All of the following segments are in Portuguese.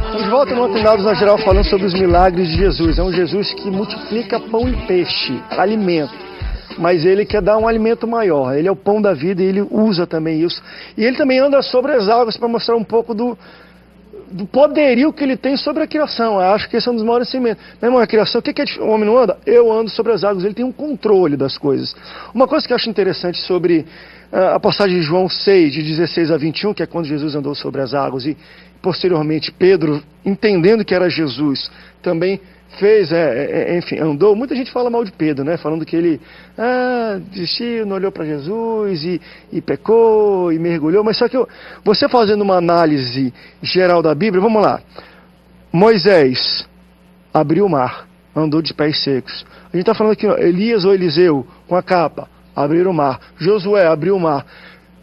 Estamos de volta no Antinados na Geral falando sobre os milagres de Jesus. É um Jesus que multiplica pão e peixe, alimento. Mas ele quer dar um alimento maior. Ele é o pão da vida e ele usa também isso. E ele também anda sobre as águas para mostrar um pouco do poderio que ele tem sobre a criação. Eu acho que esse é um dos maiores ensinamentos. Meu irmão, a criação, o que é o homem não anda? Eu ando sobre as águas. Ele tem um controle das coisas. Uma coisa que eu acho interessante sobre a passagem de João 6, de 16 a 21, que é quando Jesus andou sobre as águas, e posteriormente Pedro, entendendo que era Jesus, também fez, enfim, andou. Muita gente fala mal de Pedro, né? Falando que ele desistiu, não olhou para Jesus e pecou e mergulhou. Mas só que você fazendo uma análise geral da Bíblia, vamos lá. Moisés abriu o mar, andou de pés secos. A gente está falando aqui, ó, Elias ou Eliseu com a capa, abriram o mar. Josué abriu o mar.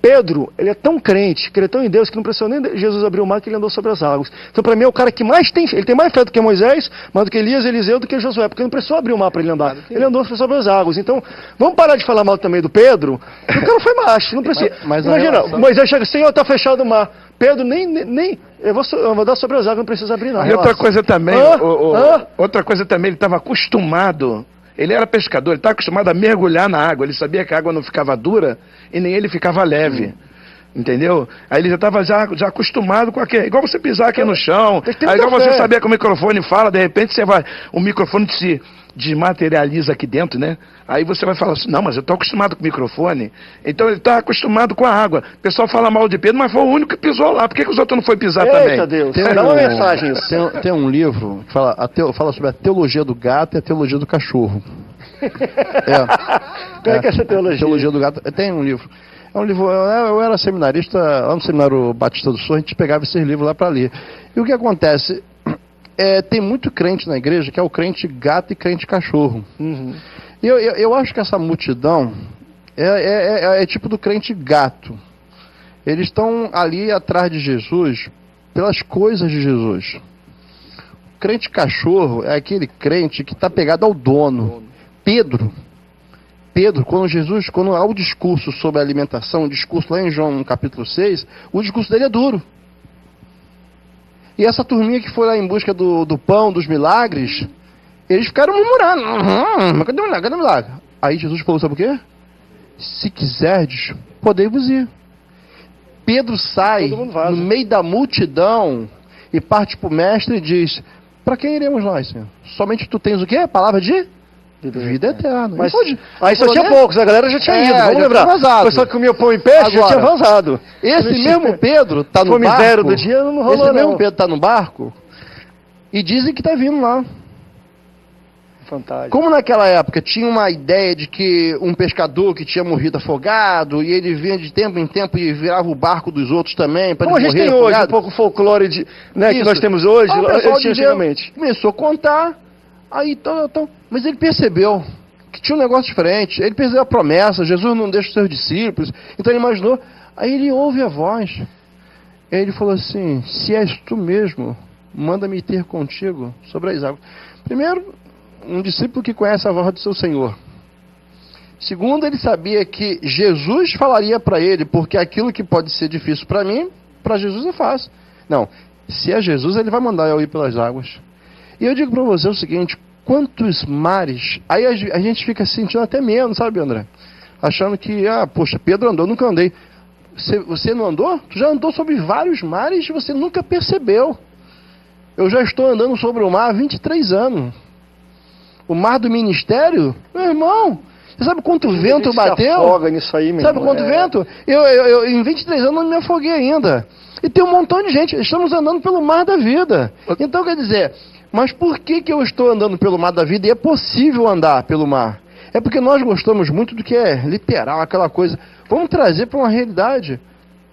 Pedro, ele é tão crente, crê tão em Deus, que não precisou nem Jesus abrir o mar, que ele andou sobre as águas. Então, para mim, é o cara que mais tem fé. Ele tem mais fé do que Moisés, mais do que Elias, Eliseu, do que Josué, porque não precisou abrir o mar para ele andar. Ele andou sobre as águas. Então, vamos parar de falar mal também do Pedro, porque o cara foi macho, não precisa. Mas imagina, Moisés chega assim, está fechado o mar. Pedro, eu vou dar sobre as águas, não precisa abrir nada. E outra coisa também, outra coisa também, ele estava acostumado. Ele era pescador, ele estava acostumado a mergulhar na água. Ele sabia que a água não ficava dura e nem ele ficava leve. Entendeu? Aí ele já estava já acostumado com aquilo. Igual você pisar aqui no chão. Aí igual você saber que o microfone fala, de repente o microfone se desmaterializa aqui dentro, né? Aí você vai falar assim, não, mas eu estou acostumado com o microfone. Então ele está acostumado com a água. O pessoal fala mal de Pedro, mas foi o único que pisou lá. Por que os outros não foram pisar também? Eita Deus, dá uma mensagem. Tem um livro que fala sobre a teologia do gato e a teologia do cachorro. Como é que é essa teologia? Teologia do gato. Tem um livro. É um livro. Eu era seminarista, lá no Seminário Batista do Sul, a gente pegava esses livros lá para ler. E o que acontece? Tem muito crente na igreja que é o crente gato e crente cachorro. Uhum. E eu acho que essa multidão é tipo do crente gato. Eles estão ali atrás de Jesus pelas coisas de Jesus. O crente cachorro é aquele crente que está pegado ao dono. Pedro, quando há o discurso sobre a alimentação, o discurso lá em João capítulo 6, o discurso dele é duro. E essa turminha que foi lá em busca do pão, dos milagres, eles ficaram murmurando. Mas cadê o milagre? Cadê o milagre? Aí Jesus falou, sabe o quê? Se quiserdes, podei-vos ir. Pedro sai no meio da multidão e parte para o mestre e diz, para quem iremos nós, Senhor? Somente tu tens o quê? A palavra de vida eterna. Mas aí só tinha poucos, a galera já tinha ido, vamos lembrar. O pessoal que comia pão e peixe já tinha vazado. Esse mesmo Pedro está no barco. Zero do dia não rolou, esse mesmo Pedro está no barco e dizem que está vindo lá. Fantástico. Como naquela época tinha uma ideia de que um pescador que tinha morrido afogado e ele vinha de tempo em tempo e virava o barco dos outros também para a gente tem hoje um pouco o folclore que nós temos hoje, eles tinham antigamente. Começou a contar, aí mas ele percebeu que tinha um negócio diferente, ele percebeu a promessa, Jesus não deixa os seus discípulos, então ele imaginou, aí ele ouve a voz, aí ele falou assim, se és tu mesmo, manda-me ter contigo sobre as águas. Primeiro, um discípulo que conhece a voz do seu Senhor. Segundo, ele sabia que Jesus falaria para ele, porque aquilo que pode ser difícil para mim, para Jesus é fácil. Não, se é Jesus, ele vai mandar eu ir pelas águas. E eu digo para você o seguinte, quantos mares, aí a gente fica sentindo até menos, sabe, André? Achando que, poxa, Pedro andou, nunca andei. Você não andou? Tu já andou sobre vários mares e você nunca percebeu. Eu já estou andando sobre o mar há 23 anos. O mar do ministério, meu irmão, você sabe quanto vento bateu? Afoga nisso aí, meu sabe quanto vento? Eu em 23 anos não me afoguei ainda. E tem um montão de gente, estamos andando pelo mar da vida. Então quer dizer, mas por que eu estou andando pelo mar da vida e é possível andar pelo mar? É porque nós gostamos muito do que é literal, aquela coisa. Vamos trazer para uma realidade.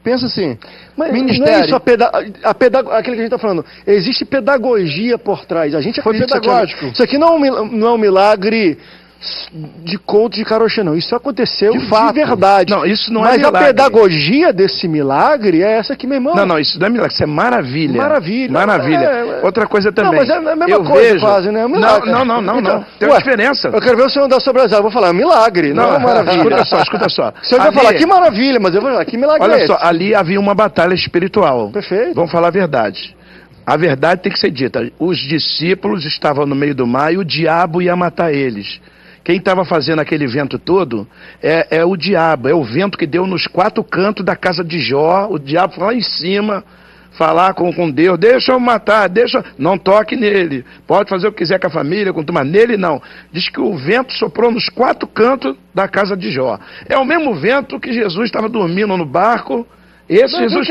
Pensa assim, mas ministério... Não é isso, aquilo que a gente está falando. Existe pedagogia por trás. A gente foi pedagógico. Isso aqui não é um milagre de conto de carochinha, não. Isso aconteceu De fato. verdade. Não, isso não é Mas milagre. a pedagogia desse milagre é essa aqui, meu irmão. Não, isso não é milagre, isso é maravilha. Maravilha. Maravilha. Outra coisa também. Não, mas é a mesma coisa quase, né? É um milagre. Não. Tem uma diferença. Eu quero ver o senhor andar sobre as águas. Eu vou falar, é um milagre, não é uma maravilha. Escuta só. O senhor vai falar, que maravilha, mas eu vou falar, que milagre é Olha esse? só, ali havia uma batalha espiritual. Perfeito. Vamos falar a verdade. A verdade tem que ser dita. Os discípulos estavam no meio do mar e o diabo ia matar eles. Quem estava fazendo aquele vento todo é o diabo, é o vento que deu nos 4 cantos da casa de Jó. O diabo foi lá em cima falar com Deus, deixa eu matar, não toque nele, pode fazer o que quiser com a família, com turma, nele não. Diz que o vento soprou nos 4 cantos da casa de Jó. É o mesmo vento que Jesus estava dormindo no barco. Esse Jesus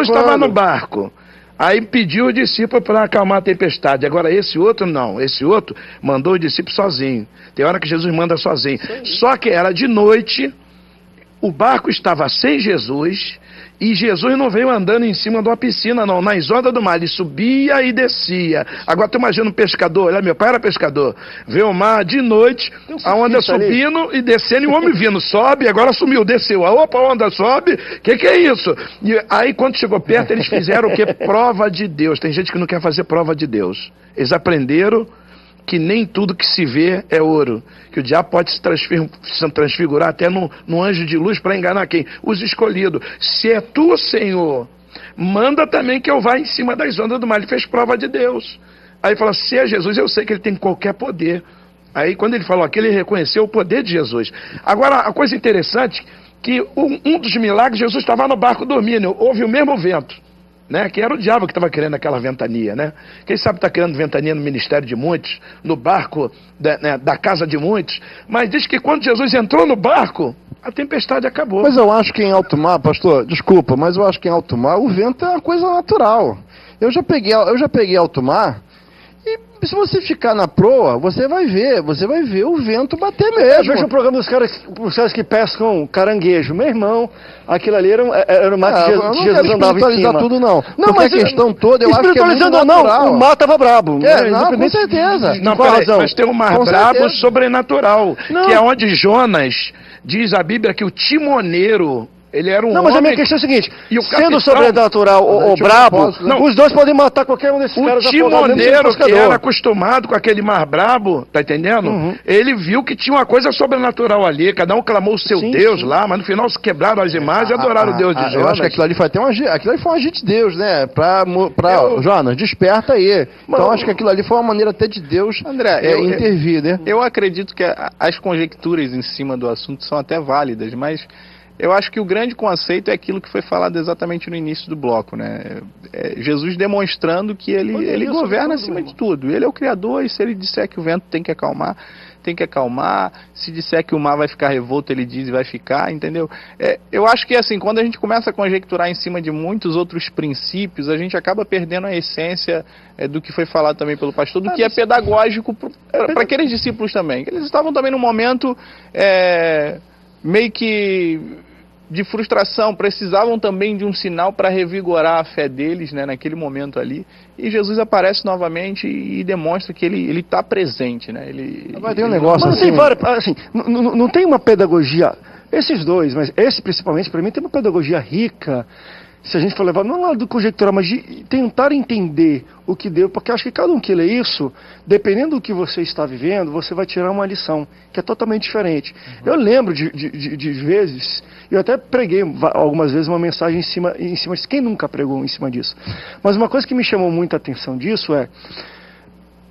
estava no barco. Aí pediu o discípulo para acalmar a tempestade. Agora esse outro não. Esse outro mandou o discípulo sozinho. Tem hora que Jesus manda sozinho. Só que era de noite, o barco estava sem Jesus, e Jesus não veio andando em cima de uma piscina, não. Nas ondas do mar, ele subia e descia. Agora tu imagina um pescador, olha, meu pai era pescador, vê o mar de noite, a onda subindo e descendo, e o homem vindo, sobe, agora sumiu, desceu, opa, a onda sobe, que é isso? E aí quando chegou perto, eles fizeram o quê? Prova de Deus. Tem gente que não quer fazer prova de Deus. Eles aprenderam que nem tudo que se vê é ouro, que o diabo pode se transfigurar até no anjo de luz para enganar quem? Os escolhidos. Se é tu, Senhor, manda também que eu vá em cima das ondas do mar. Ele fez prova de Deus. Aí ele fala, se é Jesus, eu sei que ele tem qualquer poder. Aí quando ele falou aquilo, ele reconheceu o poder de Jesus. Agora, a coisa interessante, que um dos milagres, Jesus estava no barco dormindo, houve o mesmo vento. Né? Que era o diabo que estava querendo aquela ventania, né? Quem sabe está querendo ventania no ministério de muitos, no barco da casa de muitos, mas diz que quando Jesus entrou no barco, a tempestade acabou. Mas eu acho que em alto mar, pastor, desculpa, mas eu acho que em alto mar o vento é uma coisa natural. Eu já peguei alto mar, e se você ficar na proa, você vai ver o vento bater mesmo. Eu vejo o programa dos caras que pescam caranguejo. Meu irmão, aquilo ali era o mar que Jesus andava em cima. Tudo não. Não, mas a questão toda, eu acho que é muito natural. Não, o mar estava brabo. Com certeza. Não, mas tem um mar brabo sobrenatural, que é onde Jonas, diz a Bíblia que o timoneiro, ele era um homem... Não, mas a minha questão é a seguinte, sendo sobrenatural ou brabo, os dois podem matar qualquer um desses caras. O timoneiro, que era acostumado com aquele mar brabo, tá entendendo? Ele viu que tinha uma coisa sobrenatural ali, cada um clamou o seu Deus lá, mas no final se quebraram as imagens e adoraram o Deus de Jonas. Eu acho que aquilo ali foi até um agente de Deus, né? Jonas, desperta aí. Então acho que aquilo ali foi uma maneira até de Deus intervir, né? Eu acredito que as conjecturas em cima do assunto são até válidas, mas eu acho que o grande conceito é aquilo que foi falado exatamente no início do bloco, né? Jesus demonstrando que ele governa acima de tudo. Ele é o Criador, e se ele disser que o vento tem que acalmar. Se disser que o mar vai ficar revolto, ele diz e vai ficar, entendeu? Eu acho que assim, quando a gente começa a conjecturar em cima de muitos outros princípios, a gente acaba perdendo a essência do que foi falado também pelo pastor, do que é pedagógico para aqueles discípulos também. Eles estavam também num momento meio que de frustração, precisavam também de um sinal para revigorar a fé deles, né, naquele momento ali, e Jesus aparece novamente e demonstra que ele está presente, né? Vai ter um negócio mas assim, não tem uma pedagogia, esses dois, mas esse principalmente para mim tem uma pedagogia rica, se a gente for levar, não é do conjectural, mas de tentar entender o que deu, porque acho que cada um que lê isso, dependendo do que você está vivendo, você vai tirar uma lição, que é totalmente diferente. Eu lembro de vezes, eu até preguei algumas vezes uma mensagem em cima disso, quem nunca pregou em cima disso? Mas uma coisa que me chamou muita atenção disso é,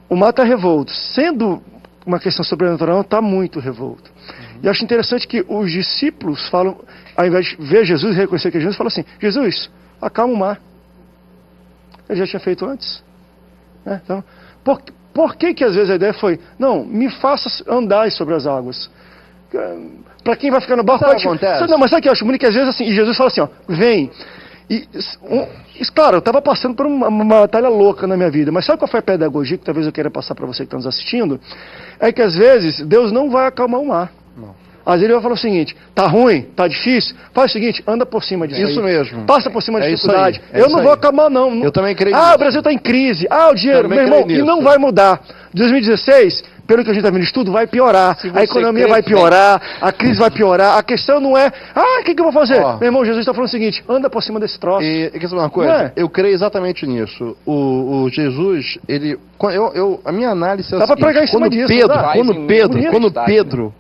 o mar está revolto, sendo uma questão sobrenatural, está muito revolto. E acho interessante que os discípulos falam, ao invés de ver Jesus e reconhecer que é Jesus, falam assim, Jesus, acalma o mar. Ele já tinha feito antes. Né? Então, por que às vezes a ideia foi, não, me faça andar sobre as águas. Para quem vai ficar no barco, acontece? Não, mas sabe o que eu acho bonito? Que às vezes assim, e Jesus fala assim, ó, vem. Claro, eu estava passando por uma batalha louca na minha vida, mas sabe qual foi a pedagogia que talvez eu queira passar para você que está nos assistindo? É que às vezes Deus não vai acalmar o mar. Às vezes ele vai falar o seguinte, tá ruim, tá difícil, faz o seguinte, anda por cima disso. Isso mesmo. Passa por cima da dificuldade. Aí, eu não vou acalmar não. Eu também creio o Brasil está em crise. O dinheiro, meu irmão, e não vai mudar. 2016, pelo que a gente está vendo de estudo, vai piorar. Se A você economia crê, vai piorar, a crise vai piorar. A questão não é, o que eu vou fazer? Ó. Meu irmão, Jesus está falando o seguinte, anda por cima desse troço. E quer saber uma coisa? Não é? Eu creio exatamente nisso. O Jesus, ele. A minha análise é a Dá pra seguinte, pregar em cima disso, Pedro, não dá? quando Faz em Pedro, mim quando vontade, Pedro,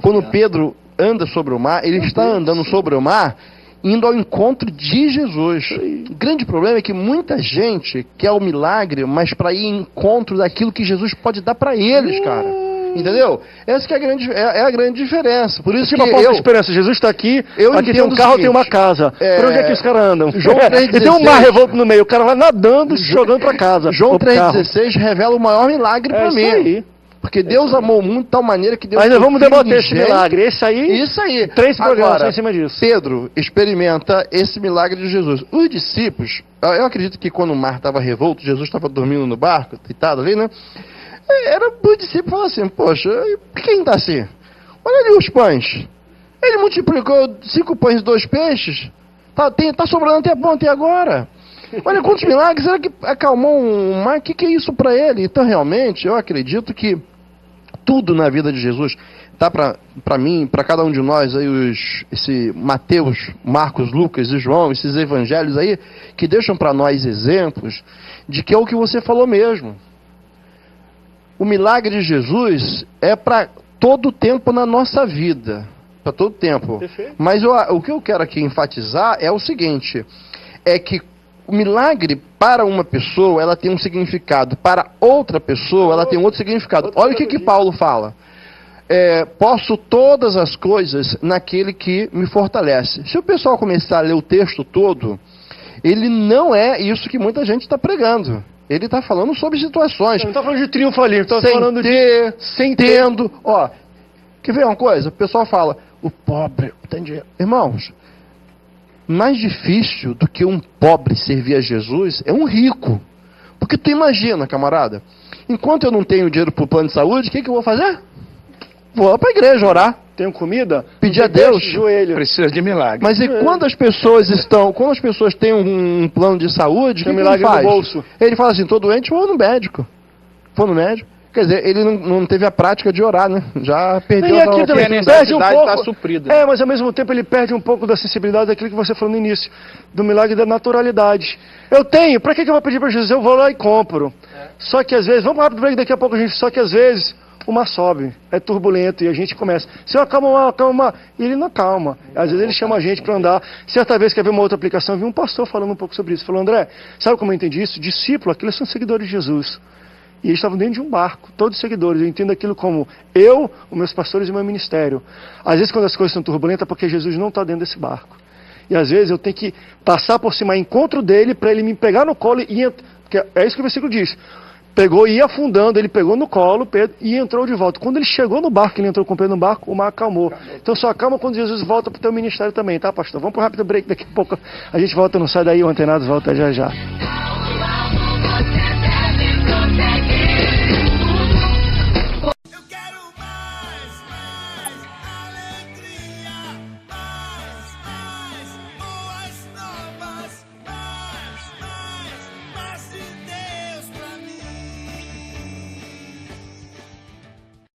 quando Pedro anda sobre o mar, ele está andando sobre o mar, indo ao encontro de Jesus. O grande problema é que muita gente quer o milagre, mas para ir em encontro daquilo que Jesus pode dar para eles, cara. Entendeu? Essa que é a grande diferença. Por isso Tipo a que porta eu... de esperança, Jesus está aqui, Eu aqui tem um entendo o carro, seguinte, tem uma casa. Por onde é que os caras andam? João E tem um 3,16. mar revolto no meio, o cara vai nadando, jogando para casa. João ou pro carro. 3,16 revela o maior milagre É para isso mim. aí. Porque Deus amou o mundo de tal maneira que Deus... Ainda deu vamos o Filho debater esse unigênito. milagre. Esse aí, Isso aí. 3 programas Agora, em cima disso. Pedro experimenta esse milagre de Jesus. Os discípulos, eu acredito que quando o mar estava revolto, Jesus estava dormindo no barco, deitado ali, né? Era os discípulos falaram assim, poxa, por que ainda está assim? Olha ali os pães. Ele multiplicou 5 pães e 2 peixes. Tá sobrando até bom até agora. Olha quantos milagres. Será que acalmou um mar? O que é isso para ele? Então, realmente, eu acredito que tudo na vida de Jesus tá para mim, para cada um de nós aí, esse Mateus, Marcos, Lucas e João, esses evangelhos aí, que deixam para nós exemplos de que é o que você falou mesmo. O milagre de Jesus é para todo o tempo na nossa vida. Para todo o tempo. Perfeito. Mas o que eu quero aqui enfatizar é o seguinte, é que o milagre para uma pessoa, ela tem um significado. Para outra pessoa, ela tem outro significado. Olha o que Paulo fala. Posso todas as coisas naquele que me fortalece. Se o pessoal começar a ler o texto todo, ele não é isso que muita gente está pregando. Ele está falando sobre situações. Não está falando de triunfalismo, está Sem falando ter, sem ter. tendo. Ó, quer ver uma coisa? O pessoal fala, o pobre tem dinheiro. Irmãos, mais difícil do que um pobre servir a Jesus é um rico. Porque tu imagina, camarada, enquanto eu não tenho dinheiro para o plano de saúde, o que eu vou fazer? Vou para a igreja orar, Tenho comida? pedir a Tem peixe Deus. de joelho. Precisa de milagre. Mas e quando as pessoas têm um plano de saúde, o Tem que milagre ele no faz? bolso. Ele fala assim, tô doente, vou no médico. Vou no médico. Quer dizer, ele não teve a prática de orar, né? Já perdeu E a aqui também a perde um necessidade pouco. está suprida. Mas ao mesmo tempo ele perde um pouco da sensibilidade daquilo que você falou no início, do milagre da naturalidade. Eu tenho, para que eu vou pedir para Jesus? Eu vou lá e compro. Só que às vezes, vamos rápido break daqui a pouco, gente. Só que às vezes o mar sobe, é turbulento e a gente começa. Se eu acalma, e ele não acalma. Às vezes ele chama a gente para andar. Certa vez, quer ver uma outra aplicação, eu vi um pastor falando um pouco sobre isso. Falou, André, sabe como eu entendi isso? Discípulo, aqueles são seguidores de Jesus. E eles estavam dentro de um barco, todos seguidores. Eu entendo aquilo como eu, os meus pastores e o meu ministério. Às vezes, quando as coisas são turbulentas, é porque Jesus não está dentro desse barco. E às vezes eu tenho que passar por cima, encontro dele, para ele me pegar no colo e porque é isso que o versículo diz. Pegou e ia afundando, ele pegou no colo Pedro e entrou de volta. Quando ele chegou no barco, ele entrou com o Pedro no barco, o mar acalmou. Então só acalma quando Jesus volta para o teu ministério também, tá, pastor? Vamos para um rápido break, daqui a pouco a gente volta, não sai daí, o Antenados volta já já.